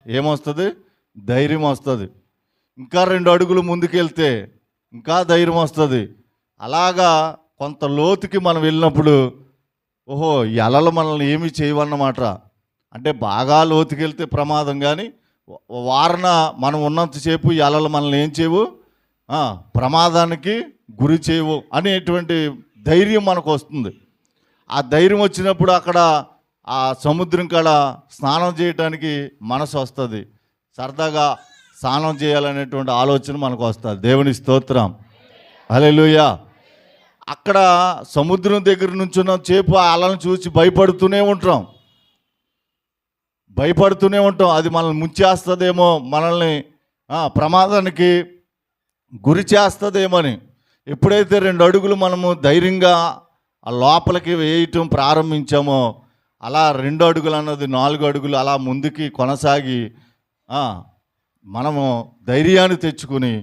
ఏమొస్తుంది? ధైర్యం వస్తుంది. ఇంకా 2 అడుగులు ముందుకెళ్తే ఇంకా ధైర్యం వస్తుంది. అలాగా కొంత లోతుకి మనం వెళ్ళినప్పుడు ఓహో ఈ అలలు మనల్ని ఏమీ చేయవన్నమాట. అంటే బాగా లోతుకెళ్తే ప్రమాదం, కానీ వారన మనం ఉన్నంతసేపు ఈ అలలు మనల్ని ఏం చేయవు, ప్రమాదానికి గురి చేయవు అనేటువంటి ధైర్యం మనకు వస్తుంది. ఆ ధైర్యం వచ్చినప్పుడు అక్కడ ఆ సముద్రం కాడ స్నానం చేయడానికి మనసు వస్తుంది. సరదాగా స్నానం చేయాలనేటువంటి ఆలోచన మనకు వస్తుంది. దేవుని స్తోత్రం, హల్లెలూయా. అక్కడ సముద్రం దగ్గర నుంచున్న చేపు ఆ అలను చూసి భయపడుతూనే ఉంటాం. అది మనల్ని ముంచేస్తుందేమో, మనల్ని ప్రమాదానికి గురి చేస్తుందేమని. ఎప్పుడైతే 2 అడుగులు మనము ధైర్యంగా ఆ లోపలికి వేయటం ప్రారంభించామో, అలా 2 అడుగులు అన్నది 4 అడుగులు అలా ముందుకి కొనసాగి మనము ధైర్యాన్ని తెచ్చుకుని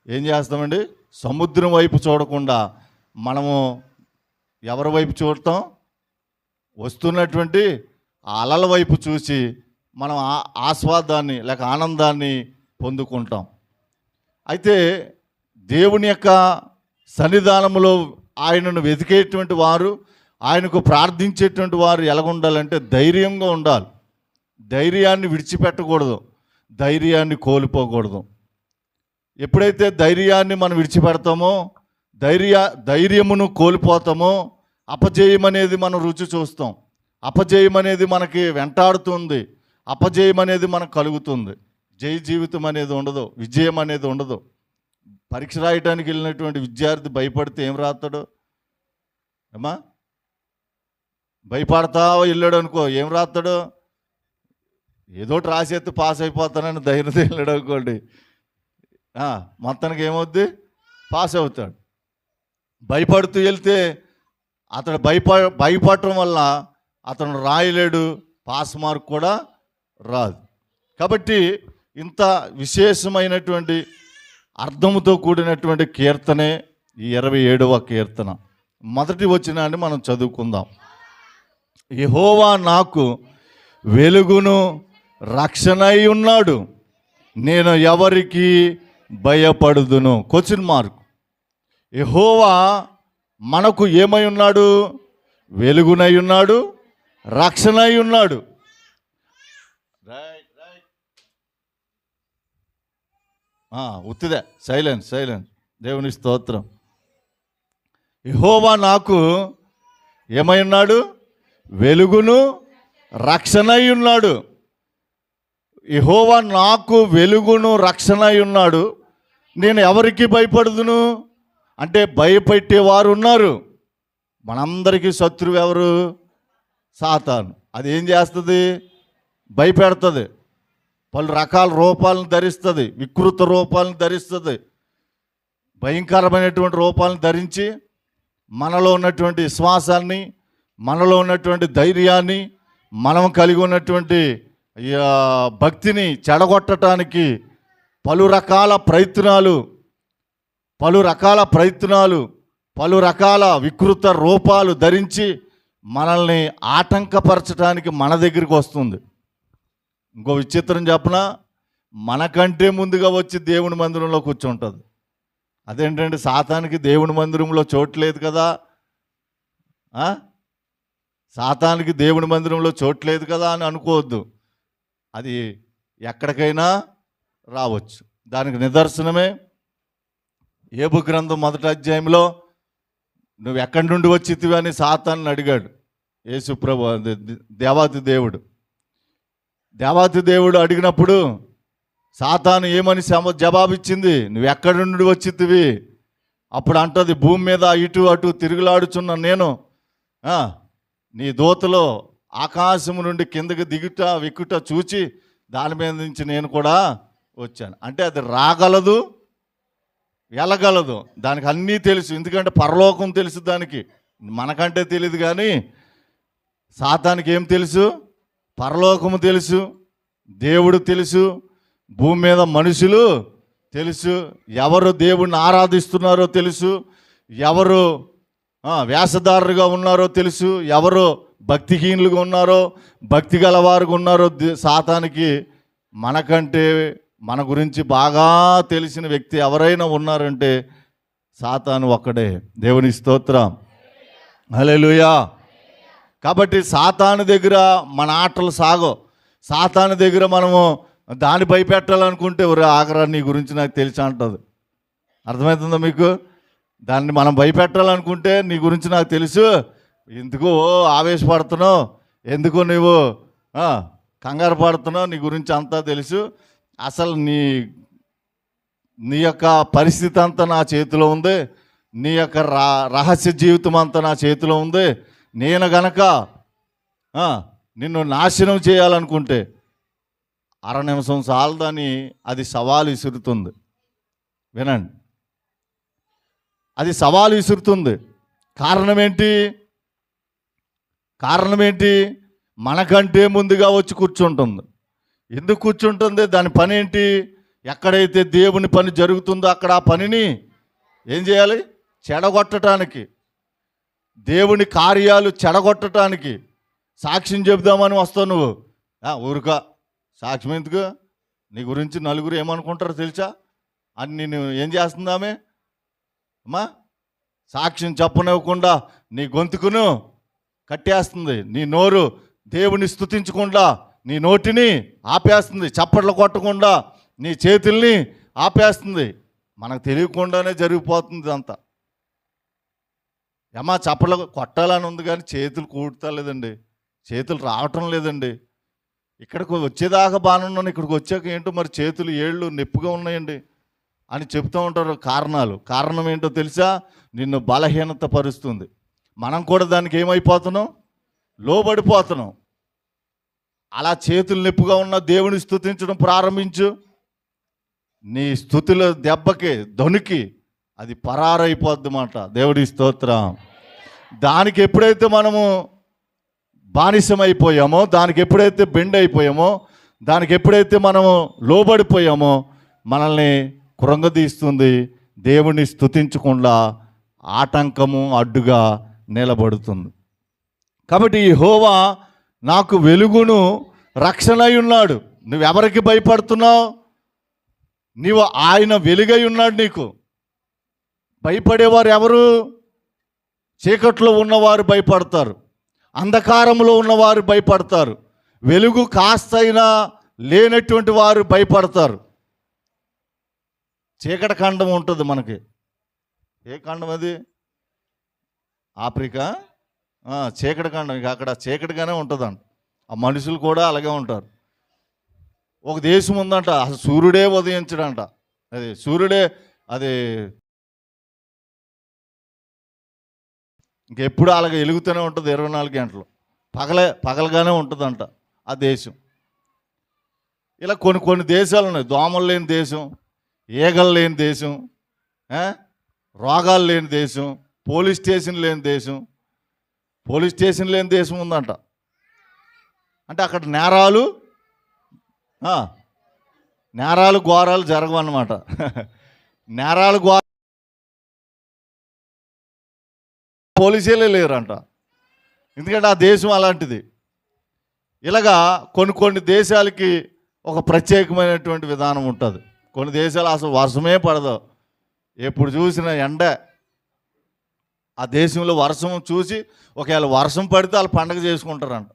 ఏం చేస్తామండి? సముద్రం వైపు చూడకుండా మనము ఎవరి వైపు చూడటం? వస్తున్నటువంటి అలల వైపు చూసి మనం ఆస్వాదాన్ని లేక ఆనందాన్ని పొందుకుంటాం. అయితే దేవుని యొక్క సన్నిధానంలో ఆయనను వెతికేటువంటి వారు, ఆయనకు ప్రార్థించేటువంటి వారు ఎలాగుండాలంటే ధైర్యంగా ఉండాలి. ధైర్యాన్ని విడిచిపెట్టకూడదు, ధైర్యాన్ని కోల్పోకూడదు. ఎప్పుడైతే ధైర్యాన్ని మనం విడిచిపెడతామో, ధైర్యమును కోల్పోతామో, అపజయం అనేది మనం రుచి చూస్తాం. అపజయం అనేది మనకి వెంటాడుతుంది, అపజయం అనేది మనకు కలుగుతుంది. జయ జీవితం అనేది ఉండదు, విజయం అనేది ఉండదు. పరీక్ష రాయడానికి వెళ్ళినటువంటి విద్యార్థి భయపడితే ఏం రాస్తాడు అమ్మా? భయపడతా వెళ్ళాడు అనుకో, ఏం రాస్తాడు? ఏదోటి రాసేస్తే పాస్ అయిపోతానని ధైర్యంతో వెళ్ళాడు అనుకోండి, మొత్తానికి ఏమవుద్ది? పాస్ అవుతాడు. భయపడుతూ వెళ్తే అతడు భయపడటం వల్ల అతను రాయలేడు, పాస్ మార్క్ కూడా రాదు. కాబట్టి ఇంత విశేషమైనటువంటి అర్థముతో కూడినటువంటి కీర్తనే ఈ 27వ కీర్తన. మొదటి వచనాన్ని మనం చదువుకుందాం. యెహోవా నాకు వెలుగును రక్షణై ఉన్నాడు, నేను ఎవరికి భయపడుదును? Question mark. యెహోవా మనకు ఏమై ఉన్నాడు? వెలుగునై ఉన్నాడు, రక్షణై ఉన్నాడు. ఉత్తిదే, సైలెన్స్. దేవుని స్తోత్రం. యెహోవా నాకు ఏమై ఉన్నాడు? వెలుగును రక్షణై ఉన్నాడు. యెహోవా నాకు వెలుగును రక్షణై ఉన్నాడు, నేను ఎవరికి భయపడుదును? అంటే భయపెట్టేవారు ఉన్నారు. మనందరికీ శత్రువు ఎవరు? సాతాను. అది ఏం చేస్తుంది? భయపెడుతుంది. పలు రకాల రూపాలను ధరిస్తుంది, వికృత రూపాలను ధరిస్తుంది. భయంకరమైనటువంటి రూపాలను ధరించి మనలో ఉన్నటువంటి విశ్వాసాన్ని, మనలో ఉన్నటువంటి ధైర్యాన్ని, మనం కలిగి ఉన్నటువంటి భక్తిని చెడగొట్టడానికి పలు రకాల రకాల వికృత రూపాలు ధరించి మనల్ని ఆటంకపరచడానికి మన దగ్గరికి వస్తుంది. ఇంకో విచిత్రం చెప్పనా? మనకంటే ముందుగా వచ్చి దేవుని మందిరంలో కూర్చుంటుంది. అదేంటంటే సాతానికి దేవుని మందిరంలో చోట్లేదు కదా, సాతానికి దేవుని మందిరంలో చోట్లేదు కదా అని అనుకోవద్దు. అది ఎక్కడికైనా రావచ్చు. దానికి నిదర్శనమే యోబు గ్రంథం 1వ అధ్యాయంలో నువ్వు ఎక్కడి నుండి వచ్చితివి అని సాతాన్ని అడిగాడు యేసు ప్రభు. దేవాతి దేవుడు అడిగినప్పుడు సాతాను ఏమని జవాబిచ్చింది? నువ్వు ఎక్కడి నుండి వచ్చితివి? అప్పుడు అంటది, భూమి మీద ఇటు అటు తిరుగులాడుచున్న నేను నీ దూతలో ఆకాశము నుండి కిందకి దిగుట విక్కుట చూచి దాని మీద నుంచి నేను కూడా వచ్చాను. అంటే అది రాగలదు, వెళ్ళగలదు, దానికి అన్నీ తెలుసు. ఎందుకంటే పరలోకం తెలుసు దానికి, మనకంటే తెలియదు. కానీ సాతానికి ఏం తెలుసు? పరలోకము తెలుసు, దేవుడు తెలుసు, భూమి మీద మనుషులు తెలుసు, ఎవరు దేవుడిని ఆరాధిస్తున్నారో తెలుసు, ఎవరు వేషధారులుగా ఉన్నారో తెలుసు, ఎవరు భక్తిహీనులుగా ఉన్నారో, భక్తి గలవారుగా ఉన్నారో సాతానికి మనకంటే మన గురించి బాగా తెలిసిన వ్యక్తి ఎవరైనా ఉన్నారంటే సాతాను ఒక్కడే. దేవుని స్తోత్రం, హల్లెలూయా. కాబట్టి సాతాను దగ్గర మన ఆటలు సాగో. సాతాను దగ్గర మనము దాన్ని భయపెట్టాలనుకుంటే ఆగరా నీ గురించి నాకు తెలిసి అంటుంది. అర్థమవుతుందా మీకు? దాన్ని మనం భయపెట్టాలనుకుంటే నీ గురించి నాకు తెలుసు, ఎందుకు ఆవేశపడుతున్నావు, ఎందుకు నువ్వు కంగారు పడుతున్నావు, నీ గురించి అంతా తెలుసు, అసలు నీ యొక్క పరిస్థితి అంతా నా చేతిలో ఉంది, నీ యొక్క రహస్య జీవితం అంతా నా చేతిలో ఉంది. నేను గనక నిన్ను నాశనం చేయాలనుకుంటే అర నిమిషం చాలదని అది సవాలు విసురుతుంది. వినండి, అది సవాలు విసురుతుంది. కారణం ఏంటి? మనకంటే ముందుగా వచ్చి కూర్చుంటుంది. ఎందుకు కూర్చుంటుంది? దాని పని ఏంటి? ఎక్కడైతే దేవుని పని జరుగుతుందో అక్కడ ఆ పనిని ఏం చేయాలి? చెడగొట్టడానికి, దేవుని కార్యాలు చెడగొట్టడానికి. సాక్ష్యం చెబుదామని వస్తావు నువ్వు, ఊరుకా సాక్ష్యం ఎందుకు? నీ గురించి నలుగురు ఏమనుకుంటారో తెలుసా అని నేను ఏం చేస్తుందామే అమ్మా? సాక్ష్యం చెప్పనివ్వకుండా నీ గొంతుకును కట్టేస్తుంది, నీ నోరు దేవుని స్తుతించకుండా నీ నోటిని ఆపేస్తుంది, చప్పట్లు కొట్టకుండా నీ చేతుల్ని ఆపేస్తుంది. మనకు తెలియకుండానే జరిగిపోతుంది ఇదంతా. ఏమా చప్పట్లు కొట్టాలని ఉంది కానీ చేతులు కూడతలేదండి, చేతులు రావటం లేదండి. ఇక్కడికి వచ్చేదాకా బాగానే ఉన్నాను, ఇక్కడికి వచ్చాక ఏంటో మరి చేతులు ఏళ్ళు నొప్పిగా ఉన్నాయండి అని చెప్తూ ఉంటారు. కారణం ఏంటో తెలుసా? నిన్ను బలహీనత పరుస్తుంది. మనం కూడా దానికి ఏమైపోతున్నాం? లోబడిపోతున్నాం. అలా చేతులు నొప్పిగా ఉన్న దేవుని స్తుతించడం ప్రారంభించు. నీ స్తుతుల దెబ్బకి ధనుకి అది పరారైపోద్ది మాట. దేవుడి స్తోత్రం. దానికి ఎప్పుడైతే మనము బానిసమైపోయామో, దానికి ఎప్పుడైతే బెండ్ అయిపోయామో, దానికి ఎప్పుడైతే మనము లోబడిపోయామో మనల్ని కృంగదీస్తుంది. దేవుని స్తుతించకుండా ఆటంకము అడ్డుగా నిలబడుతుంది. కాబట్టి యెహోవా నాకు వెలుగును రక్షణై ఉన్నాడు. నువ్వెవరికి భయపడుతున్నావు? నీవు ఆయన వెలుగై ఉన్నాడు. నీకు భయపడేవారు ఎవరు? చీకట్లో ఉన్నవారు భయపడతారు, అంధకారంలో ఉన్నవారు భయపడతారు, వెలుగు కాస్తైనా లేనటువంటి వారు భయపడతారు. చీకటి ఖండం ఉంటుంది మనకి. ఏ ఖండం అది? ఆఫ్రికా చీకటి ఖండం. ఇక అక్కడ చీకటిగానే ఉంటుందంట. ఆ మనుషులు కూడా అలాగే ఉంటారు. ఒక దేశం ఉందంట, అసలు సూర్యుడే ఉదయించడంట. సూర్యుడే ఇంకెప్పుడు అలాగే వెలుగుతూనే ఉంటుంది 24 గంటలు. పగలగానే ఉంటుందంట ఆ దేశం. ఇలా కొన్ని దేశాలు ఉన్నాయి. దోమలు లేని దేశం, ఈగలు లేని దేశం, రోగాలు లేని దేశం, పోలీస్ స్టేషన్ లేని దేశం ఉందంట. అంటే అక్కడ నేరాలు ఘోరాలు జరగవన్నమాట. నేరాలు పోలీసులే లేరంట. ఎందుకంటే ఆ దేశం అలాంటిది. ఇలాగా కొన్ని దేశాలకి ఒక ప్రత్యేకమైనటువంటి విధానం ఉంటుంది. కొన్ని దేశాలు అసలు వర్షమే పడదు, ఎప్పుడు చూసిన ఎండ. ఆ దేశంలో వర్షం చూసి ఒకవేళ వర్షం పడితే వాళ్ళు పండగ చేసుకుంటారంట.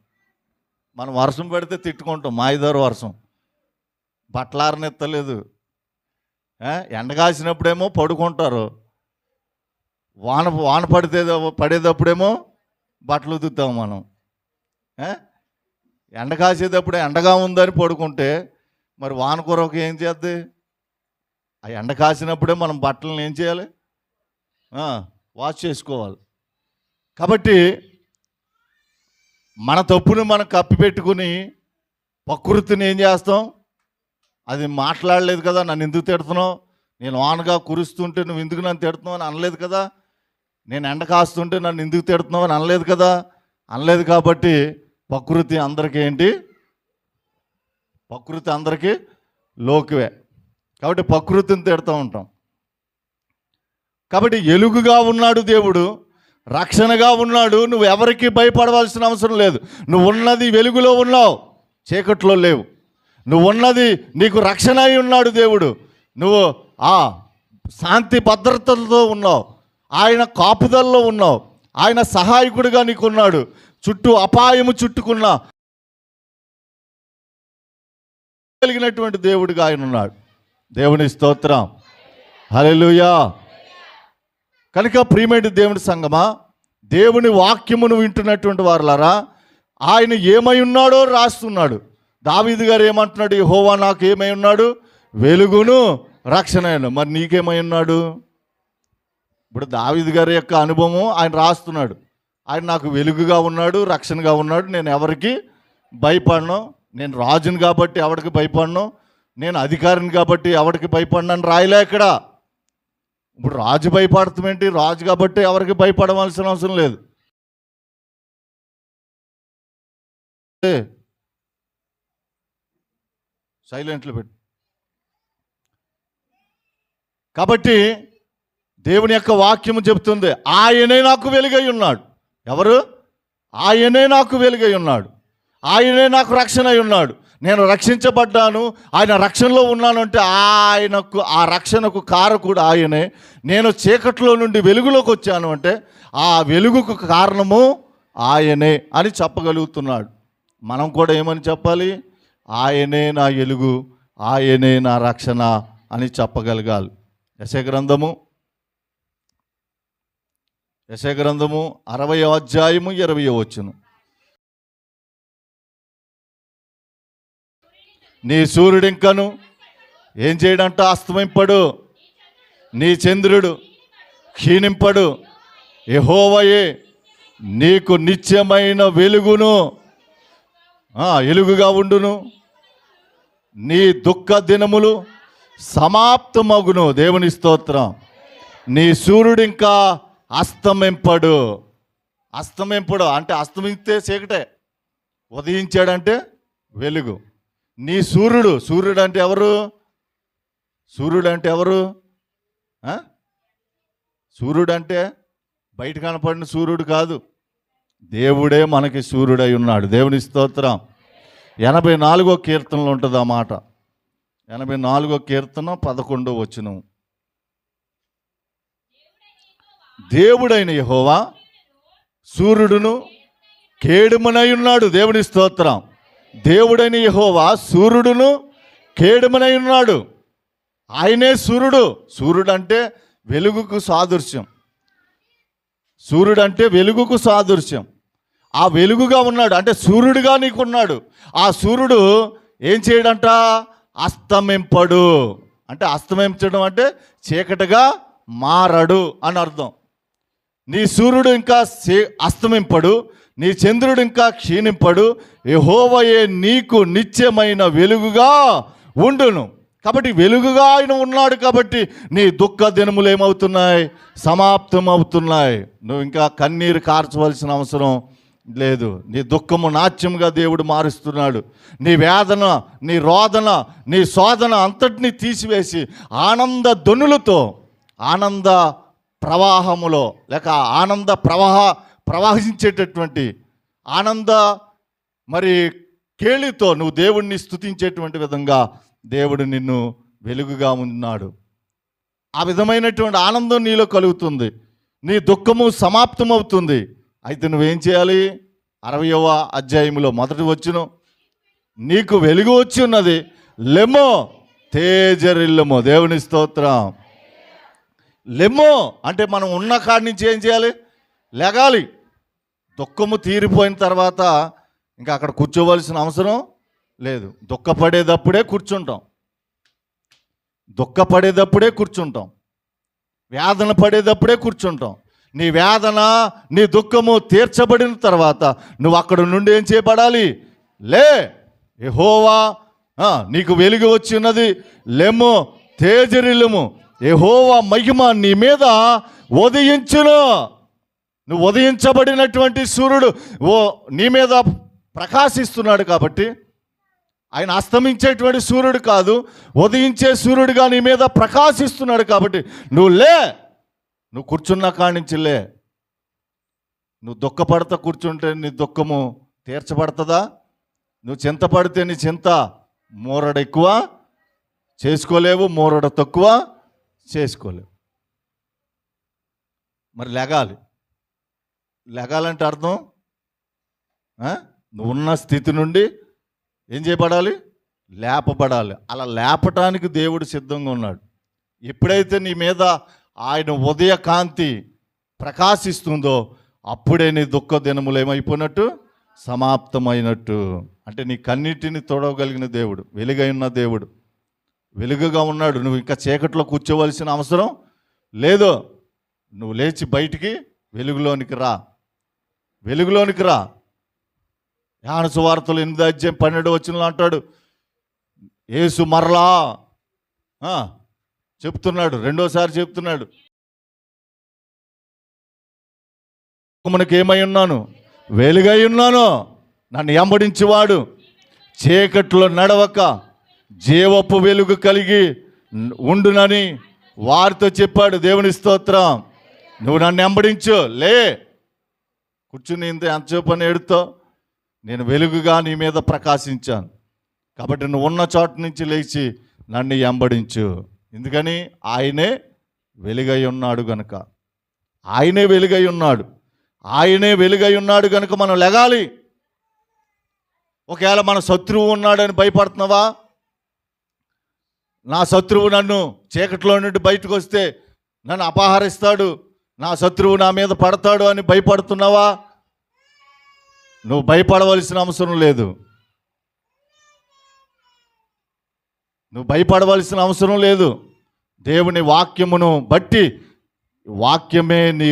మనం వర్షం పడితే తిట్టుకుంటాం, మాయిదారు వర్షం, బట్టలారనెత్తలేదు. ఎండ కాసినప్పుడేమో పడుకుంటారు, వాన పడేటప్పుడేమో బట్టలు ఉతుకుతాము మనం. ఎండ కాసేటప్పుడు ఎండగా ఉందని పడుకుంటే మరి వాన కొరకు ఏం చేద్ది? ఆ ఎండ కాసినప్పుడే మనం బట్టలను ఏం చేయాలి? వాష్ చేసుకోవాలి. కాబట్టి మన తప్పును మనం కప్పిపెట్టుకుని ప్రకృతిని ఏం చేస్తాం? అది మాట్లాడలేదు కదా, నన్ను ఎందుకు తిడుతున్నావు, నేను వానగా కురుస్తుంటే నువ్వు ఎందుకు నన్ను తిడుతున్నావు అని అనలేదు కదా, నేను ఎండ కాస్తుంటే నన్ను ఎందుకు తిడుతున్నావు అని అనలేదు కదా. అనలేదు కాబట్టి ప్రకృతి అందరికీ లోకువే. కాబట్టి ప్రకృతిని తిడుతూ ఉంటాం. కాబట్టి ఎలుగుగా ఉన్నాడు దేవుడు, రక్షణగా ఉన్నాడు. నువ్వు ఎవరికి భయపడవలసిన అవసరం లేదు. నువ్వు ఉన్నది వెలుగులో ఉన్నావు, చీకట్లో లేవు. నువ్వు ఉన్నది, నీకు రక్షణ అయి ఉన్నాడు దేవుడు. నువ్వు ఆ శాంతి భద్రతలతో ఉన్నావు, ఆయన కాపుదల్లో ఉన్నావు, ఆయన సహాయకుడిగా నీకున్నాడు. చుట్టూ అపాయము చుట్టుకున్న కలిగినటువంటి దేవుడిగా ఆయన ఉన్నాడు. దేవుని స్తోత్రం, హల్లెలూయా. కనుక ప్రియమైన దేవుని సంగమా, దేవుని వాక్యమును వింటున్నటువంటి వారులారా, ఆయన ఏమై ఉన్నాడో రాస్తున్నాడు. దావీదు గారు ఏమంటున్నాడు? యెహోవా నాకు ఏమై ఉన్నాడు? వెలుగును రక్షణను. మరి నీకేమై ఉన్నాడు? ఇప్పుడు దావీదు గారి యొక్క అనుభవం ఆయన రాస్తున్నాడు. ఆయన నాకు వెలుగుగా ఉన్నాడు, రక్షణగా ఉన్నాడు, నేను ఎవరికి భయపడను, నేను రాజుని కాబట్టి ఎవరికి భయపడను, నేను అధికారిని కాబట్టి ఎవరికి భయపడను అని రాయలే ఇక్కడ. ఇప్పుడు రాజు భయపడతామేంటి? రాజు కాబట్టి ఎవరికి భయపడవలసిన అవసరం లేదు. సైలెంట్లో పెట్టు. కాబట్టి దేవుని యొక్క వాక్యము చెబుతుంది, ఆయనే నాకు వెలుగై ఉన్నాడు. ఎవరు? ఆయనే నాకు వెలుగై ఉన్నాడు, ఆయనే నాకు రక్షణ అయి ఉన్నాడు. నేను రక్షించబడ్డాను, ఆయన రక్షణలో ఉన్నాను అంటే ఆయనకు, ఆ రక్షణకు కారకుడు ఆయనే. నేను చీకట్లో నుండి వెలుగులోకి వచ్చాను అంటే ఆ వెలుగుకు కారణము ఆయనే అని చెప్పగలుగుతున్నాడు. మనం కూడా ఏమని చెప్పాలి? ఆయనే నా వెలుగు, ఆయనే నా రక్షణ అని చెప్పగలగాలి. యెషయా గ్రంథము 60వ అధ్యాయము 20వ వచనం. నీ సూర్యుడు ఇంకను ఏం చేయడంట? అస్తమింపడు, నీ చంద్రుడు క్షీణింపడు, యెహోవాయే నీకు నిత్యమైన వెలుగును వెలుగుగా ఉండును, నీ దుఃఖ దినములు సమాప్తమగును. దేవుని స్తోత్రం. నీ సూర్యుడు ఇంకా అస్తమింపడు. అస్తమింపడు అంటే అస్తమిస్తే చీకటే, ఉదయించాడంటే వెలుగు. నీ సూర్యుడు, సూర్యుడు అంటే ఎవరు? సూర్యుడు అంటే ఎవరు? సూర్యుడు అంటే బయట కనపడిన సూర్యుడు కాదు, దేవుడే మనకి సూర్యుడై ఉన్నాడు. దేవుని స్తోత్రం. 84వ కీర్తనలో ఉంటుంది ఆ మాట. 84వ కీర్తన 11వ వచనం. దేవుడైన యెహోవా సూర్యుడును కేడుమనై ఉన్నాడు. దేవుని స్తోత్రం. దేవుడైన యెహోవా సూర్యుడును కేడుమనై ఉన్నాడు. ఆయనే సూర్యుడు. సూర్యుడు అంటే వెలుగుకు సాదృశ్యం. సూర్యుడు అంటే వెలుగుకు సాదృశ్యం. ఆ వెలుగుగా ఉన్నాడు అంటే సూర్యుడిగా నీకున్నాడు. ఆ సూర్యుడు ఏం చేయడంట? అస్తమింపడు. అంటే అస్తమించడం అంటే చీకటిగా మారడు అని అర్థం. నీ సూర్యుడు ఇంకా అస్తమింపడు, నీ చంద్రుడు ఇంకా క్షీణింపడు, యెహోవాయే నీకు నిత్యమైన వెలుగుగా ఉండును. కాబట్టి వెలుగుగా ఆయన ఉన్నాడు కాబట్టి నీ దుఃఖ దినములు ఏమవుతున్నాయి? సమాప్తం అవుతున్నాయి. నువ్వు ఇంకా కన్నీరు కార్చవలసిన అవసరం లేదు. నీ దుఃఖము నాట్యంగా దేవుడు మారుస్తున్నాడు. నీ వేదన, నీ రోదన, నీ శోధన అంతటినీ తీసివేసి ఆనంద ధ్వనులతో, ఆనంద ప్రవాహములో లేక ఆనంద ప్రవహించేటటువంటి ఆనంద మరి కేళితో నువ్వు దేవుణ్ణి స్తుతించేటువంటి విధంగా దేవుడు నిన్ను వెలుగుగా ఉన్నాడు. ఆ విధమైనటువంటి ఆనందం నీలో కలుగుతుంది. నీ దుఃఖము సమాప్తమవుతుంది. అయితే నువ్వేం చేయాలి? 60వ అధ్యాయంలో మొదటి వచనం, నీకు వెలుగు వచ్చి ఉన్నది, లెమ్మో తేజరిల్లము. దేవుని స్తోత్రం. లెమ్మో అంటే మనం ఉన్న కాడి నుంచి ఏం చేయాలి? లెగాలి. దుఃఖము తీరిపోయిన తర్వాత ఇంకా అక్కడ కూర్చోవలసిన అవసరం లేదు. దుఃఖపడేటప్పుడే కూర్చుంటాం, దుఃఖపడేటప్పుడే కూర్చుంటాం, వేదన పడేటప్పుడే కూర్చుంటాం. నీ వేదన, నీ దుఃఖము తీర్చబడిన తర్వాత నువ్వు అక్కడ నుండి ఏం చేయబడాలి? లే, యెహోవా నీకు వెలుగు వచ్చి ఉన్నది, లెమ్ము తేజరిల్లుము, యెహోవా మహిమ నీ మీద ఉదయించును. నువ్వు ఉదయించబడినటువంటి సూర్యుడు నీ మీద ప్రకాశిస్తున్నాడు కాబట్టి, ఆయన అస్తమించేటువంటి సూర్యుడు కాదు, ఉదయించే సూర్యుడుగా నీ మీద ప్రకాశిస్తున్నాడు కాబట్టి నువ్వు లే. నువ్వు కూర్చున్న కాడి నుంచి లే. నువ్వు దుఃఖపడతా కూర్చుంటే నీ దుఃఖము తీర్చబడుతుందా? నువ్వు చింతపడితే నీ చింత మూరడ ఎక్కువ చేసుకోలేవు, మూరడ తక్కువ చేసుకోలేవు. మరి లెగాలంటే అర్థం నువ్వు ఉన్న స్థితి నుండి ఏం చేయబడాలి? లేపబడాలి. అలా లేపటానికి దేవుడు సిద్ధంగా ఉన్నాడు. ఎప్పుడైతే నీ మీద ఆయన ఉదయ కాంతి ప్రకాశిస్తుందో అప్పుడే నీ దుఃఖ దినములు ఏమైపోయినట్టు? సమాప్తమైనట్టు. అంటే నీ కన్నిటిని తొడవగలిగిన దేవుడు, వెలుగై ఉన్న దేవుడు, వెలుగుగా ఉన్నాడు. నువ్వు ఇంకా చీకట్లో కూర్చోవలసిన అవసరం లేదు. నువ్వు లేచి బయటికి వెలుగులోనికి రా. యోహాను సువార్తలు 8:12 అంటాడు, యేసు మరలా చెప్తున్నాడు, రెండోసారి చెప్తున్నాడు, మనకి ఏమై ఉన్నాను? వెలుగై ఉన్నాను. నన్ను వెంబడించేవాడు చీకట్లో నడవక జీవపు వెలుగు కలిగి ఉండునని వారితో చెప్పాడు. దేవుని స్తోత్రం. నువ్వు నన్ను వెంబడించు, లే, కూర్చుని ఎంతసేపు అని ఏడుతో, నేను వెలుగుగా నీ మీద ప్రకాశించాను కాబట్టి నువ్వు ఉన్న చోటు నుంచి లేచి నన్ను వెంబడించు. ఎందుకని? ఆయనే వెలుగై ఉన్నాడు గనుక. ఆయనే వెలుగై ఉన్నాడు గనుక మనం లెగాలి. ఒకవేళ మన శత్రువు ఉన్నాడని భయపడుతున్నావా? నా శత్రువు నన్ను చీకట్లో నుండి బయటకు వస్తే నన్ను అపహరిస్తాడు, నా శత్రువు నా మీద పడతాడు అని భయపడుతున్నావా? నువ్వు భయపడవలసిన అవసరం లేదు. దేవుని వాక్యమును బట్టి, వాక్యమే నీ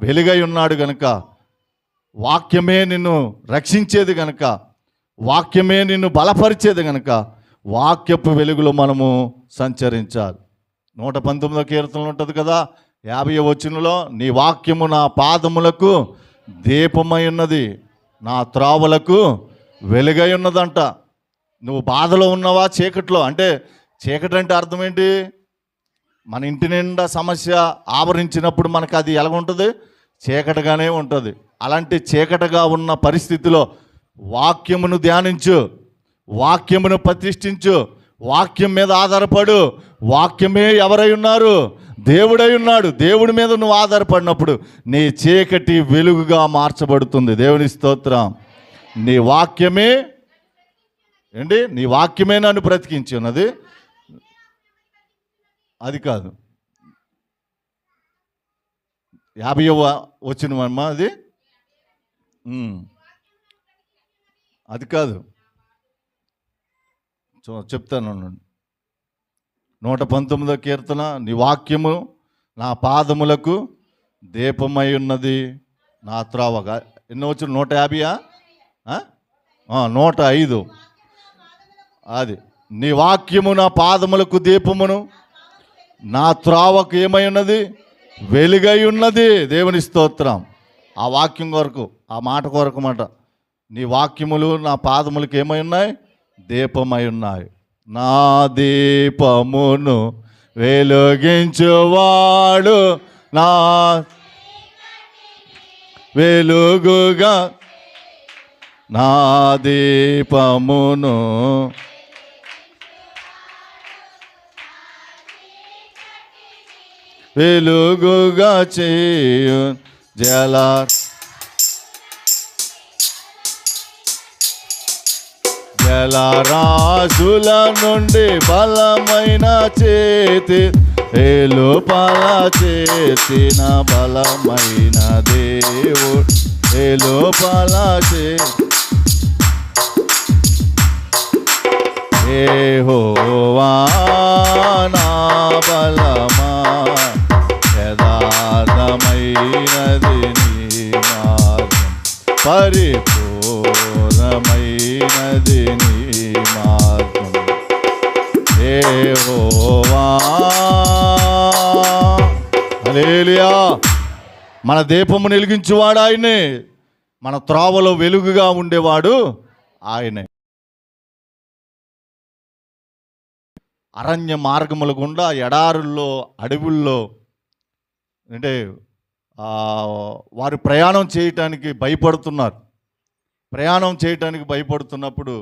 వెలుగై ఉన్నాడు గనుక, వాక్యమే నిన్ను రక్షించేది గనుక, వాక్యమే నిన్ను బలపరిచేది గనుక వాక్యపు వెలుగులో మనము సంచరించాలి. 119వ కీర్తనలో ఉంటుంది కదా, 50వ వచనంలో, నీ వాక్యము నా పాదములకు దీపమై ఉన్నది, నా త్రావులకు వెలుగై ఉన్నదంట. నువ్వు బాధలో ఉన్నావా? చీకట్లో అంటే, చీకటి అంటే అర్థం ఏంటి? మన ఇంటి నిండా సమస్య ఆవరించినప్పుడు మనకు అది ఎలాగుంటుంది? చీకటిగానే ఉంటుంది. అలాంటి చీకటిగా ఉన్న పరిస్థితిలో వాక్యమును ధ్యానించు, వాక్యమును ప్రతిష్ఠించు, వాక్యం మీద ఆధారపడు. వాక్యమే ఎవరై ఉన్నారు? దేవుడై ఉన్నాడు. దేవుడి మీద నువ్వు ఆధారపడినప్పుడు నీ చీకటి వెలుగుగా మార్చబడుతుంది. దేవుని స్తోత్రం. నీ వాక్యమే నన్ను బ్రతికించి ఉన్నది. అది కాదు, 50వ వచనమమ్మా, అది కాదు, చెప్తాను. 119వ కీర్తన, నీ వాక్యము నా పాదములకు దీపమై ఉన్నది, నా త్రోవగా. ఎన్నో వచ్చిన? 150? 105. అది, నీ వాక్యము నా పాదములకు దీపమును, నా త్రోవకు ఏమై ఉన్నది? వెలుగై ఉన్నది. దేవుని స్తోత్రం. ఆ వాక్యం కొరకు, ఆ మాట కొరకు మాట. నీ వాక్యములు నా పాదములకు ఏమై ఉన్నాయి? దీపమై ఉన్నాయి. నా దీపమును వెలుగించువాడు నా వెలుగుగా, నా దీపమును వెలుగుగా చేయు జలరాశుల నుండి బలమైన చేతి, వెలుపల చేసిన బలమైన దేవుడు, వెలుపల యెహోవా నా బలమా, యథార్థమైనది నీ మార్గం, పరిపూర్ణమైనది నీ మార్గం. యెహోవా. హల్లెలూయా. మన దీపము వెలిగించువాడు ఆయనే, మన త్రోవలో వెలుగుగా ఉండేవాడు ఆయనే. అరణ్య మార్గముల గుండా, ఎడారుల్లో, అడవుల్లో అంటే వారు ప్రయాణం చేయటానికి భయపడుతున్నప్పుడు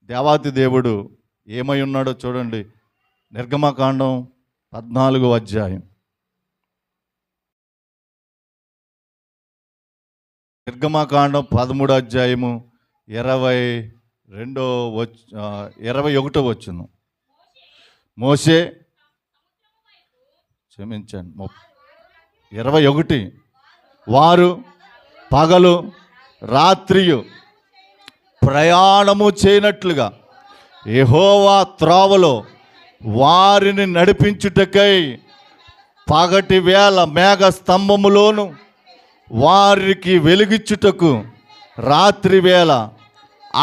దేవాతి దేవుడు ఏమై ఉన్నాడో చూడండి. నిర్గమకాండం 14వ అధ్యాయం. నిర్గమకాండం 13వ అధ్యాయము 21వ వచనం. మోషే క్షమించండి 21. వారు పగలు రాత్రియు ప్రయాణము చేయనట్లుగా యెహోవా త్రోవలో వారిని నడిపించుటకై పగటి వేళ మేఘ స్తంభములోను వారికి వెలుగిచ్చుటకు రాత్రి వేళ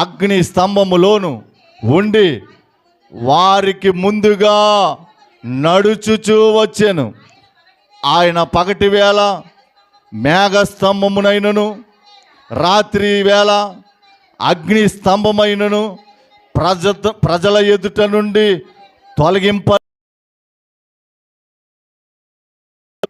అగ్ని స్తంభములోను ఉండి వారికి ముందుగా నడుచుచూ వచ్చెను. ఆయన పగటి వేళ మేఘ స్తంభమునైనను రాత్రి వేళ అగ్ని స్తంభమైనను ప్రజల ఎదుట నుండి తొలగింప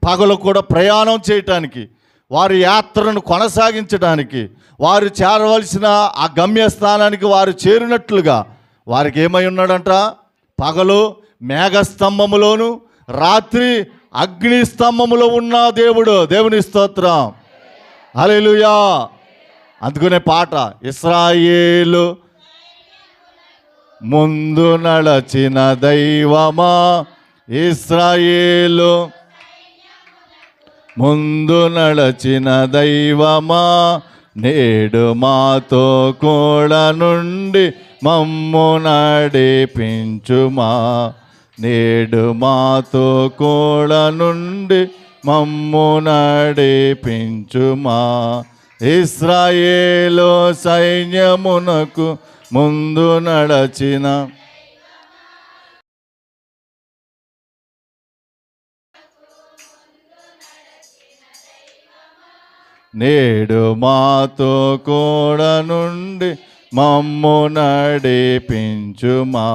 పగలు కూడా ప్రయాణం చేయటానికి, వారి యాత్రను కొనసాగించడానికి, వారు చేరవలసిన ఆ గమ్యస్థానానికి వారు చేరినట్లుగా వారికి ఏమై ఉన్నాడంట? పగలు మేఘస్తంభములోను రాత్రి అగ్ని స్తంభములో ఉన్న దేవుడు. దేవుని స్తోత్రం, హల్లెలూయా. అందుకునే పాట, ఇశ్రాయేలు ముందు నడచిన దైవమా, ఇశ్రాయేలు ముందు నడచిన దైవమా, నేడు మాతో కూడా నుండి మమ్ము నడిపించుమా, నేడు మాతో కూడా నుండి మమ్ము నడిపించుమా. ఇశ్రాయేలు సైన్యమునకు ముందు నడచిన నేడు మాతో కూడా నుండి మమ్ము నడిపించుమా,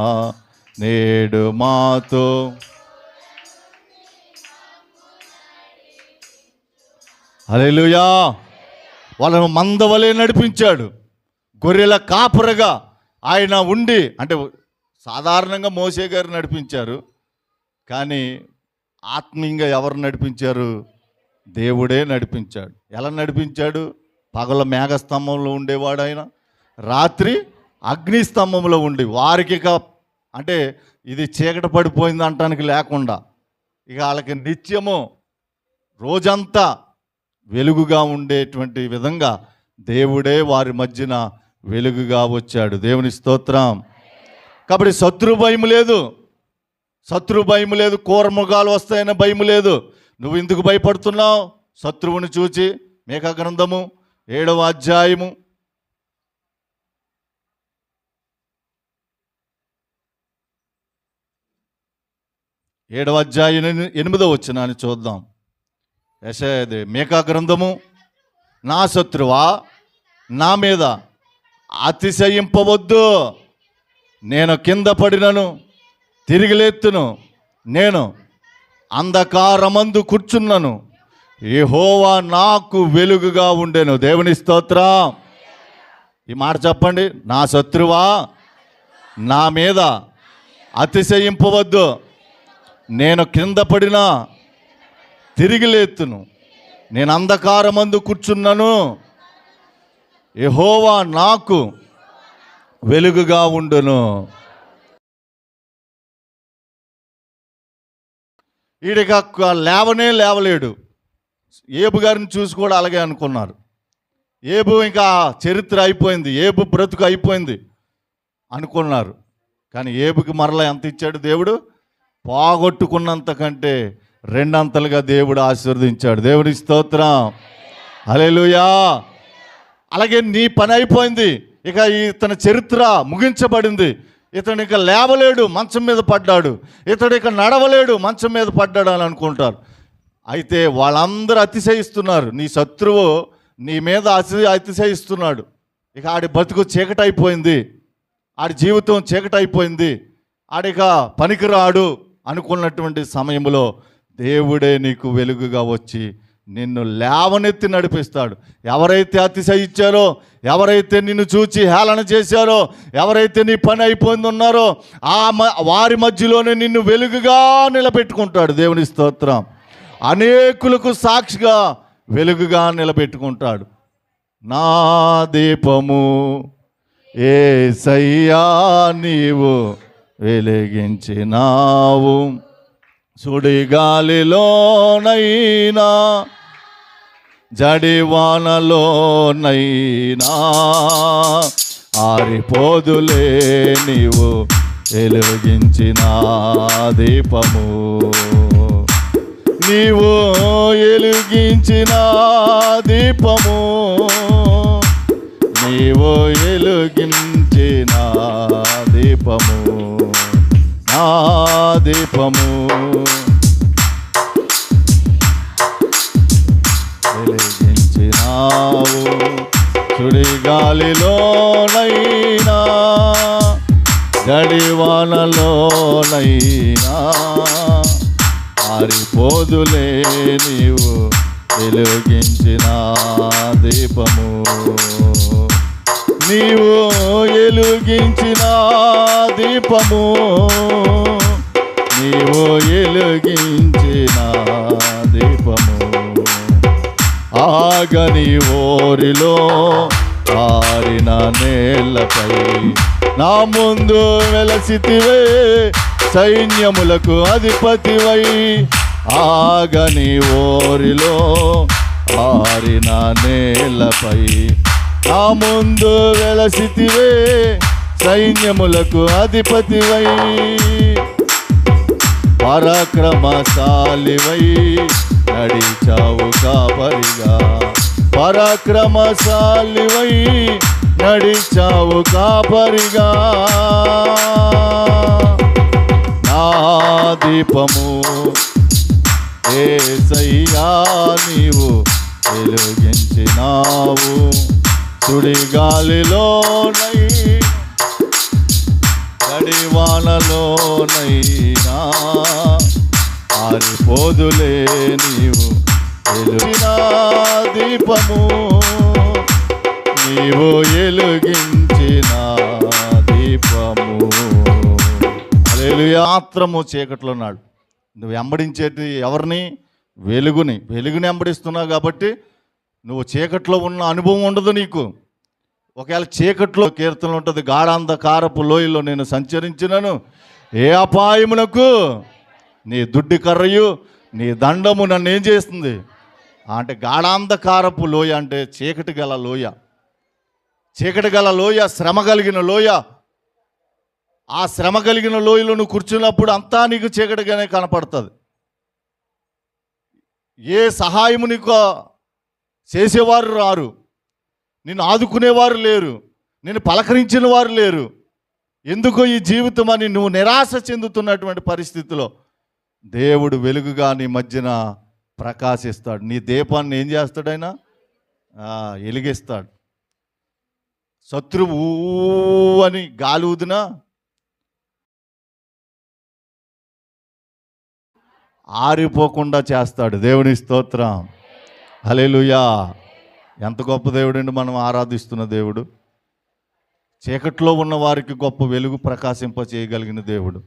నేడు మాతో. హల్లెలూయా. వాళ్ళను మందవలే నడిపించాడు. గొర్రెల కాపరగా ఆయన ఉండి, అంటే సాధారణంగా మోషే గారు నడిపించారు, కానీ ఆత్మీయంగా ఎవరు నడిపించారు? దేవుడే నడిపించాడు. ఎలా నడిపించాడు? పగల మేఘస్తంభంలో ఉండేవాడు ఆయన, రాత్రి అగ్ని స్తంభంలో ఉండి వారికి ఇక అంటే ఇది చీకటి పడిపోయింది అంటానికి లేకుండా ఇక వాళ్ళకి నిత్యము రోజంతా వెలుగుగా ఉండేటువంటి విధంగా దేవుడే వారి మధ్యన వెలుగుగా వచ్చాడు. దేవుని స్తోత్రం. కాబట్టి శత్రు భయం లేదు, శత్రు భయం లేదు, కోరమృగాలు వస్తాయన్న భయం లేదు. నువ్వు ఎందుకు భయపడుతున్నావు? శత్రువుని చూచి. మీకా గ్రంథము 7వ అధ్యాయము 8వ వచనాన్ని చూద్దాం. మీకా గ్రంథము, నా శత్రువా నా మీద అతిశయింపవద్దు, నేను కింద పడినను తిరిగి లేత్తును, నేను అంధకారమందు కూర్చున్నను, యెహోవా నాకు వెలుగుగా ఉండెను. దేవుని స్తోత్రం. ఈ మాట చెప్పండి. నా శత్రువా నా మీద అతిశయింపవద్దు, నేను కింద పడినా తిరిగి లేత్తును, నేను అంధకారమందు కూర్చున్నాను, యెహోవా నాకు వెలుగుగా ఉండును. ఈడిక లేవలేడు. ఏబు గారిని చూసి కూడా అలాగే అనుకున్నారు. ఏబు ఇంకా చరిత్ర అయిపోయింది, ఏబు బ్రతుకు అయిపోయింది అనుకున్నారు. కానీ ఏబుకి మరలా ఎంత ఇచ్చాడు దేవుడు? పోగొట్టుకున్నంత కంటే 2 అంతలుగా దేవుడు ఆశీర్వదించాడు. దేవుని స్తోత్రం, హల్లెలూయా. అలాగే నీ పని అయిపోయింది, ఇక ఇతని చరిత్ర ముగించబడింది. ఇతను ఇక లేవలేడు, మంచం మీద పడ్డాడు, ఇతడు ఇక నడవలేడు, మంచం మీద పడ్డాడు అని అనుకుంటారు. అయితే వాళ్ళందరూ అతిశయిస్తున్నారు. నీ శత్రువు నీ మీద అతిశయిస్తున్నాడు. ఇక ఆడి బతుకు చీకటైపోయింది, ఆడి జీవితం చీకటైపోయింది, ఆడిక పనికిరాడు అనుకున్నటువంటి సమయంలో దేవుడే నీకు వెలుగుగా వచ్చి నిన్ను లేవనెత్తి నడిపిస్తాడు. ఎవరైతే అతిశయించారో, ఎవరైతే నిన్ను చూచి హేళన చేశారో, ఎవరైతే నీ పని అయిపోయింది ఉన్నారో వారి మధ్యలోనే నిన్ను వెలుగుగా నిలబెట్టుకుంటాడు. దేవుని స్తోత్రం. అనేకులకు సాక్షిగా వెలుగుగా నిలబెట్టుకుంటాడు. నా దీపము యేసయ్యా నీవు వెలిగించినావు, సుడిగాలిలోనైనా జడివానలోనైనా ఆరిపోదులే నీవు వెలిగించిన దీపము. నీవు వెలిగించిన దీపము, నీవు వెలిగించిన దీపము, నా దీపము వెలిగించినావు, సుడిగాలిలోనైనా జడివానలోనైనా ఆరిపోదులే నీవు వెలిగించిన దీపము. నీవు వెలిగించిన దీపము, నీవు వెలిగించిన దీపము. ఆగని ఓరిలో ఆరిన నేలపై నా ముందు వెలసితివే, సైన్యములకు అధిపతివై. ఆగని ఓరిలో ఆరిన నేలపై నా ముందు వెలసితివే, సైన్యములకు అధిపతివై. పరాక్రమశాలివై నడిచావు కాపరిగా, పరాక్రమశాలివై నడిచావు కాపరిగా. నా దీపము యేసయ్యా నీవు వెలిగించినావు, సుడిగాలిలోనై జడివానలోనైనా ఆరిపోదులే నీవు వెలిగిన దీపము, నీవు వెలిగించిన దీపము. హల్లెలూయా. మాత్రము చీకట్లో ఉన్నాడు. నువ్వు వెంబడించేటి ఎవరిని? వెలుగుని. వెలుగుని వెంబడిస్తున్నావు కాబట్టి నువ్వు చీకట్లో ఉన్న అనుభవం ఉండదు నీకు. ఒకవేళ చీకట్లో కీర్తన ఉంటుంది, గాఢాంధకారపు లోయలో నేను సంచరించినను ఏ అపాయమునకు నీ దుడ్డి కర్రయు నీ దండము నన్ను ఏం చేస్తుంది అంటే, గాఢాంధకారపు లోయ అంటే చీకటి గల లోయ, చీకటి గల లోయ, శ్రమ కలిగిన లోయ. ఆ శ్రమ కలిగిన లోయలో నువ్వు కూర్చున్నప్పుడు అంతా నీకు చీకటిగానే కనపడుతుంది. ఏ సహాయము నీకు చేసేవారు రారు, నిన్ను ఆదుకునేవారు లేరు, నిన్ను పలకరించిన వారు లేరు. ఎందుకో ఈ జీవితం అని నువ్వు నిరాశ చెందుతున్నటువంటి పరిస్థితిలో దేవుడు వెలుగుగా నీ మధ్యన ప్రకాశిస్తాడు. నీ దీపాన్ని ఏం చేస్తాడు ఆయన? వెలిగిస్తాడు. శత్రువు అని గాలి ఊదినా ఆరిపోకుండా చేస్తాడు. దేవుని స్తోత్రం. హల్లెలూయా. ఎంత గొప్ప దేవుడండి మనం ఆరాధిస్తున్న దేవుడు. చీకట్లో ఉన్న వారికి గొప్ప వెలుగు ప్రకాశింప చేయగలిగిన దేవుడు.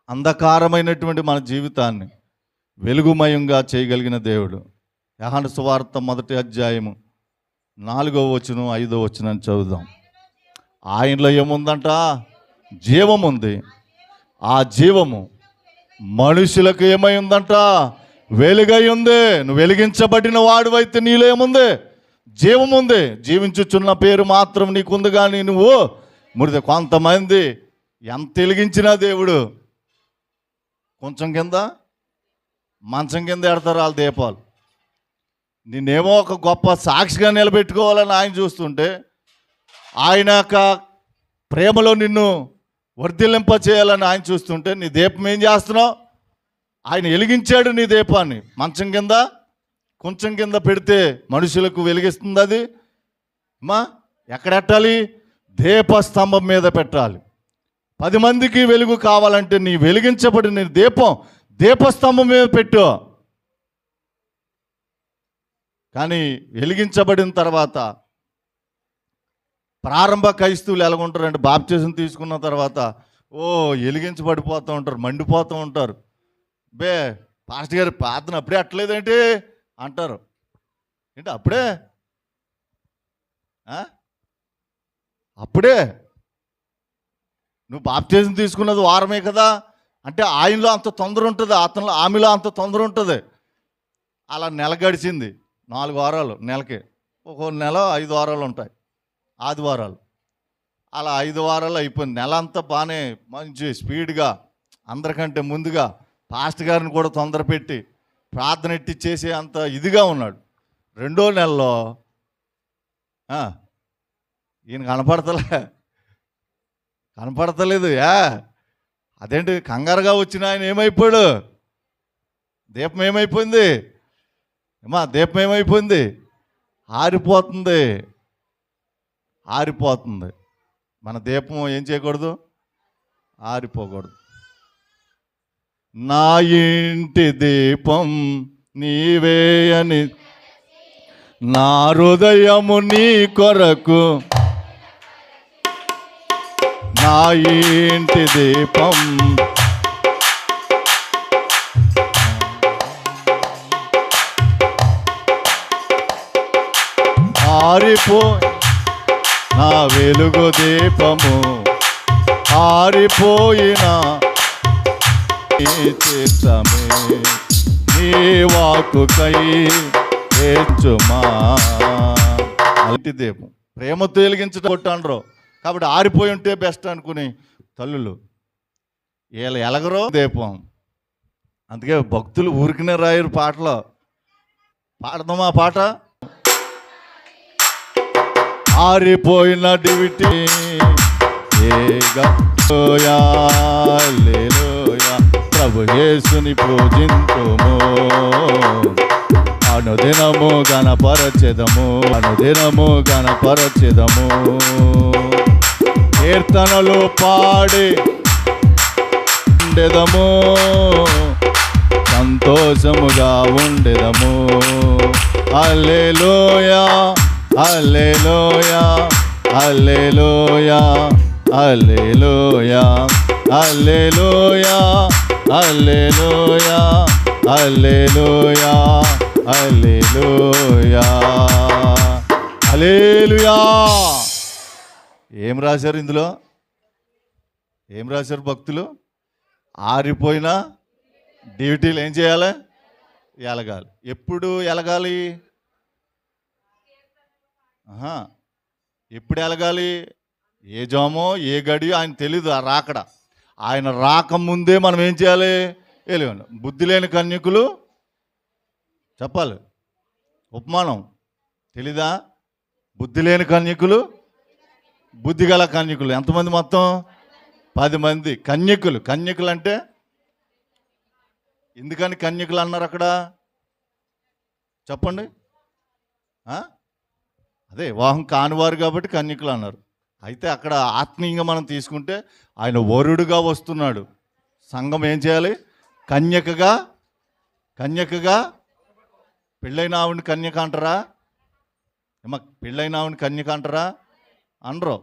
అంధకారమైనటువంటి మన జీవితాన్ని వెలుగుమయంగా చేయగలిగిన దేవుడు. యోహాను సువార్త 1వ అధ్యాయము 4వ వచనం 5వ వచనం చదువుదాం. ఆయనలో ఏముందంట? జీవం ఉంది. ఆ జీవము మనుషులకు ఏమై ఉందంట? వెలుగై ఉంది. నువ్వు వెలిగించబడిన వాడివైతే నీలో ఏముంది? జీవం ఉంది. జీవించుచున్న పేరు మాత్రం నీకుంది, కానీ నువ్వు మృతి. కొంతమంది ఎంత వెలిగించినా దేవుడు కొంచెం కింద మంచం కింద ఎడతారు వాళ్ళ దీపాలు. నిన్నేమో ఒక గొప్ప సాక్షిగా నిలబెట్టుకోవాలని ఆయన చూస్తుంటే, ఆయన యొక్క ప్రేమలో నిన్ను వర్ధిల్లింప చేయాలని ఆయన చూస్తుంటే, నీ దీపం ఏం చేస్తున్నావు? ఆయన వెలిగించాడు నీ దీపాన్ని. మంచం కింద కొంచెం కింద పెడితే మనుషులకు వెలిగిస్తుంది అది. ఎక్కడ పెట్టాలి? దీపస్తంభం మీద పెట్టాలి. 10 మందికి వెలుగు కావాలంటే నీ వెలిగించబడిన దీపం దీపస్తంభం మీద పెట్టు. కానీ వెలిగించబడిన తర్వాత ప్రారంభ క్రైస్తవులు ఎలాగుంటారంటే బాప్తిజం తీసుకున్న తర్వాత వెలిగించబడిపోతూ ఉంటారు, మండిపోతూ ఉంటారు. పాస్టర్ గారు ప్రార్థన అప్పుడే అట్లేదేంటి అంటారు. ఏంటి అప్పుడే అప్పుడే నువ్వు బాప్తిజం తీసుకున్నది వారమే కదా అంటే ఆయనలో అంత తొందర ఉంటుంది, ఆమెలో అంత తొందర ఉంటుంది. అలా నెల గడిచింది, 4 వారాలు, నెలకి ఒక్కో నెల 5 వారాలు ఉంటాయి, ఆదివారాలు. అలా 5 వారాలు అయిపోయింది. నెల అంతా బాగానే మంచి స్పీడ్గా అందరికంటే ముందుగా పాస్టర్ గారిని కూడా తొందర పెట్టి ప్రార్థన ఎట్టి చేసే అంత ఇదిగా ఉన్నాడు. 2వ నెలలో ఈయన కనపడతలేదు. అదేంటి కంగారుగా వచ్చిన ఆయన ఏమైపోయాడు? దీపం ఏమైపోయింది దీపం ఏమైపోయింది? ఆరిపోతుంది. మన దీపం ఏం చేయకూడదు? ఆరిపోకూడదు. నా ఇంటి దీపం నీవే అని నా హృదయము నీ కొరకు, నా ఇంటి దీపం నా వెలుగు దీపము ఆరిపోయిన తీర్చమే నీ వాక్కుకై తెచ్చుమా. అలాంటి దీపం ప్రేమతో వెలిగించడం కొట్టాండ్రో కాబట్టి ఆరిపోయి ఉంటే బెస్ట్ అనుకుని తల్లులు వీళ్ళు ఎలగరో దీపం. అందుకే భక్తులు ఊరికినే రాయరు పాటలో. పాడదామా పాట? ఆరిపోయిన డివిటీ ప్రభు యేసుని పూజింతుము, అనుదినము గణపరచెదము, కీర్తనలు పాడి ఉండెదము, సంతోషముగా ఉండెదము. హల్లెలూయా హల్లెలూయా హల్లెలూయా హల్లెలూయా హల్లెలూయా హల్లెలూయా హల్లెలూయా హల్లెలూయా హల్లెలూయా. ఏం రాశారు ఇందులో? ఏం రాశారు భక్తులు? ఆరిపోయిన డ్యూటీలు ఏం చేయాలి? ఎలగాలి. ఎప్పుడు ఎలగాలి? ఎప్పుడు ఎలగాలి? ఏ జామో ఏ గడియో ఆయన తెలీదు. ఆ రాకడ ఆయన రాకముందే మనం ఏం చేయాలి? వెలిగాలి. బుద్ధి లేని కన్యకులు చెప్పాలి. ఉపమానం తెలీదా? బుద్ధి లేని కన్యకులు, బుద్ధిగల కన్యకులు. ఎంతమంది మొత్తం? 10 మంది కన్యకులు. కన్యకులు అంటే ఎందుకని కన్యకులు అన్నారు అక్కడ? చెప్పండి. అదే వివాహం కానివారు కాబట్టి కన్యకులు అన్నారు. అయితే అక్కడ ఆత్మీయంగా మనం తీసుకుంటే ఆయన వరుడుగా వస్తున్నాడు. సంఘం ఏం చేయాలి? కన్యకగా పెళ్ళైన ఆవిడ కన్యక అంటారా? పెళ్ళైన ఆవిడ కన్యక అంటారా? అనరు.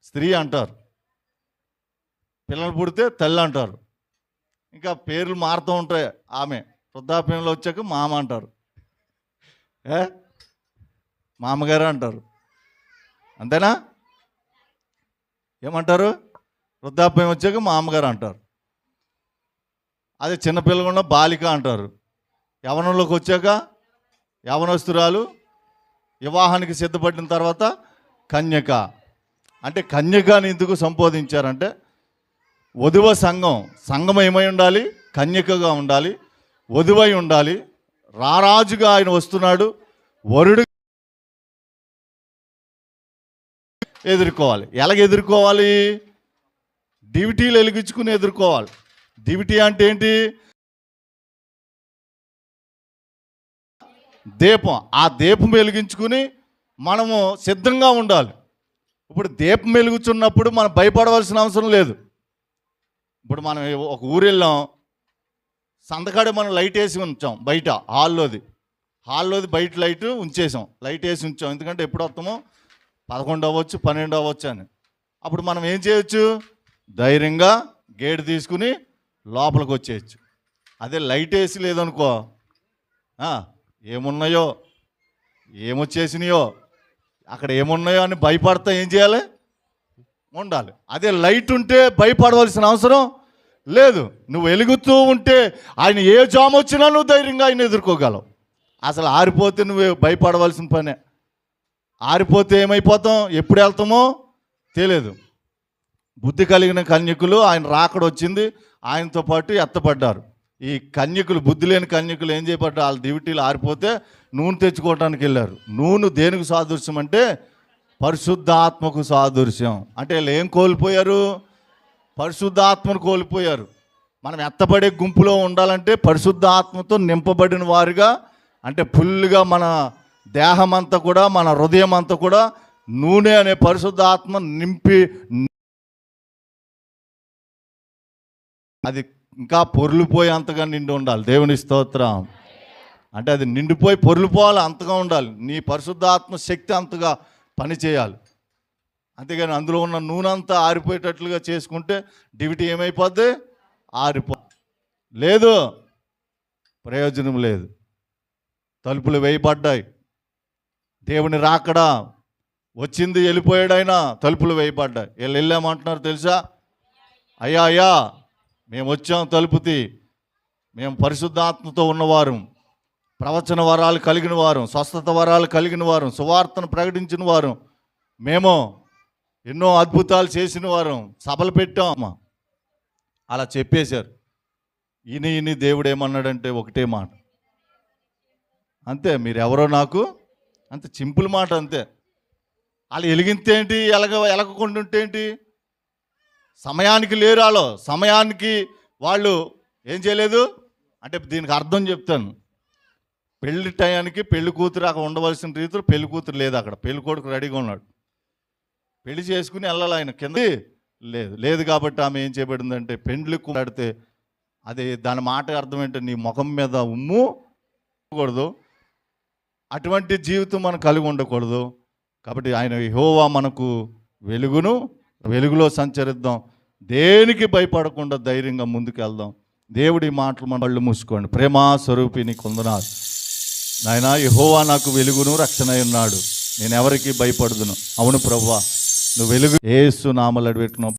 స్త్రీ అంటారు. పిల్లలు పుడితే తల్లి అంటారు. ఇంకా పేర్లు మారుతూ ఉంటాయి. ఆమె వృద్ధాప్యంలో వచ్చాక మామ అంటారు, మామగారు అంటారు. అంతేనా? ఏమంటారు? వృద్ధాప్యం వచ్చాక మామగారు అంటారు. అదే చిన్నపిల్లలు ఉన్న బాలిక అంటారు. యవనంలోకి వచ్చాక యవనస్తురాలు, వివాహానికి సిద్ధపడిన తర్వాత కన్యక. అంటే కన్యకని ఎందుకు సంబోధించారంటే వధువ సంఘం ఏమై ఉండాలి? కన్యకగా ఉండాలి, వధువై ఉండాలి. రారాజుగా ఆయన వస్తున్నాడు. వరుడు ఎదుర్కోవాలి. ఎలాగ ఎదుర్కోవాలి? డ్యూటీలు వెలిగించుకుని ఎదుర్కోవాలి. డ్యూటీ అంటే ఏంటి? దీపం. ఆ దీపం వెలిగించుకుని మనము సిద్ధంగా ఉండాలి. ఇప్పుడు దీపం వెలుగుచున్నప్పుడు మనం భయపడవలసిన అవసరం లేదు. ఇప్పుడు మనం ఒక ఊరు వెళ్ళాం, సంతకాడే మనం లైట్ వేసి ఉంచాం బయట హాల్లోది. హాల్లోది బయట లైట్ ఉంచేసాం, లైట్ వేసి ఉంచాం. ఎందుకంటే ఎప్పుడు వస్తామో 11 అవ్వచ్చు, 12 అవ్వచ్చు అని. అప్పుడు మనం ఏం చేయొచ్చు, ధైర్యంగా గేట్ తీసుకుని లోపలికి వచ్చేయచ్చు. అదే లైట్ వేసి లేదనుకో, ఏమున్నాయో ఏమొచ్చేసినాయో అక్కడ ఏమున్నాయో అని భయపడతా ఏం చేయాలి, ఉండాలి. అదే లైట్ ఉంటే భయపడవలసిన అవసరం లేదు. నువ్వు వెలుగుతూ ఉంటే ఆయన ఏ జామ్ వచ్చినా నువ్వు ధైర్యంగా ఆయన ఎదుర్కోగలవు. అసలు ఆరిపోతే నువ్వు భయపడవలసిన పనే. ఆరిపోతే ఏమైపోతాం, ఎప్పుడు వెళ్తామో తెలియదు. బుద్ధి కలిగిన కన్యకులు ఆయన రాకడ వచ్చింది, ఆయనతో పాటు ఎత్తపడ్డారు. ఈ కన్యకులు, బుద్ధి లేని కన్యకులు ఏం చేయబడ్డారు, వాళ్ళ డ్యూటీలు ఆరిపోతే నూనె తెచ్చుకోవడానికి వెళ్ళారు. నూనె దేనికి సాదృశ్యం అంటే పరిశుద్ధాత్మకు సాదృశ్యం. అంటే వీళ్ళు ఏం కోల్పోయారు, పరిశుద్ధాత్మను కోల్పోయారు. మనం ఎత్తబడే గుంపులో ఉండాలంటే పరిశుద్ధాత్మతో నింపబడిన వారుగా, అంటే ఫుల్గా మన దేహం అంతా కూడా, మన హృదయం అంతా కూడా నూనె అనే పరిశుద్ధాత్మ నింపి, అది ఇంకా పొర్లిపోయి అంతగా నిండి ఉండాలి. దేవుని స్తోత్రం. అంటే అది నిండిపోయి పొర్లిపోవాలి, అంతగా ఉండాలి. నీ పరిశుద్ధాత్మ శక్తి అంతగా పనిచేయాలి. అంతేగాని అందులో ఉన్న నూనె అంతా ఆరిపోయేటట్లుగా చేసుకుంటే డ్యూటీ ఏమైపోద్ది, లేదు, ప్రయోజనం లేదు. తలుపులు వేయబడ్డాయి, దేవుని రాకడా వచ్చింది, వెళ్ళిపోయాడు ఆయన, తలుపులు వేయబడ్డాయి. వీళ్ళు వెళ్ళామంటున్నారు తెలుసా, అయ్యా అయ్యా మేము వచ్చాం తలుపుతి, మేము పరిశుద్ధాత్మతో ఉన్నవారు, ప్రవచన వరాలు కలిగిన వారు, స్వస్థత వరాలు కలిగిన వారు, సువార్తను ప్రకటించిన వారు, మేము ఎన్నో అద్భుతాలు చేసిన వారు, సభలు పెట్టాం, అలా చెప్పేశారు. ఈయన దేవుడు ఏమన్నాడంటే ఒకటే మాట, అంతే, మీరెవరో నాకు, అంతే సింపుల్ మాట, అంతే. వాళ్ళు ఎలిగింతేంటి, ఎలగకుంటుంటేంటి, సమయానికి లేరు వాళ్ళు, సమయానికి వాళ్ళు ఏం చేయలేదు. అంటే దీనికి అర్థం చెప్తాను. పెళ్లి టయానికి పెళ్లి కూతురు అక్కడ ఉండవలసిన రీతిలో పెళ్లి కూతురు లేదు అక్కడ, పెళ్లి కొడుకు రెడీగా ఉన్నాడు, పెళ్లి చేసుకుని వెళ్ళాలి ఆయన, కింద లేదు కాబట్టి ఆమె ఏం చేయబడిందంటే పెండ్లి కూడితే, అది దాని మాట అర్థం ఏంటంటే నీ ముఖం మీద ఉమ్ము కూడదు, అటువంటి జీవితం మనం కలిగి ఉండకూడదు. కాబట్టి ఆయన యెహోవా మనకు వెలుగులో సంచరిద్దాం, దేనికి భయపడకుండా ధైర్యంగా ముందుకు వెళ్దాం. దేవుడి మాటలు మన కళ్ళు మూసుకోండి. ప్రేమా స్వరూపి నీకు వందనాలు నాయనా. యెహోవా నాకు వెలుగును రక్షణ ఉన్నాడు, నేను ఎవరికి భయపడదును. అవును ప్రభువా, నువ్వు వెలుగు యేసు నామములో అడిగి పెట్టుకున్నావు.